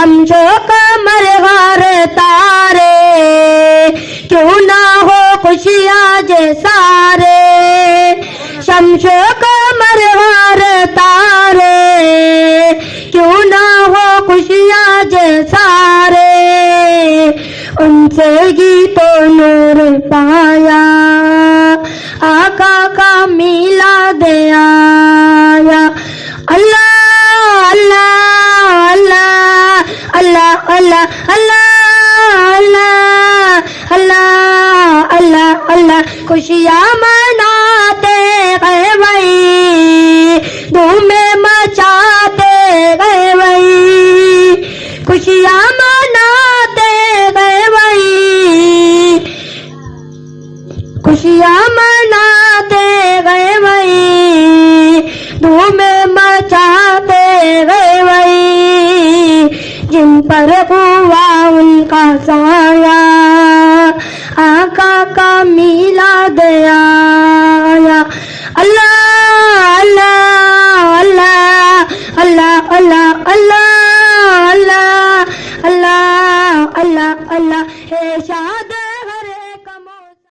शम्सो कमर गार तारे, क्यों ना हो खुशियाँ जे सारे। शम्सो कमर गार तारे, क्यों ना हो खुशियाँ जे सारे। उनसे गीतों नूर पाया, आका का मिलाद आया। अल्लाह अल्लाह अल्लाह अल्लाह अल्लाह अल्लाह अल्लाह अल्लाह खुशियाँ मनाते गए वही, धूमें मचाते गए वही। खुशियाँ मनाते गए वही, खुशियाँ मनाते गए वही, धूमें मचाते गए वही। जिन पर हुआ उनका साया, आका का मिलाद आया।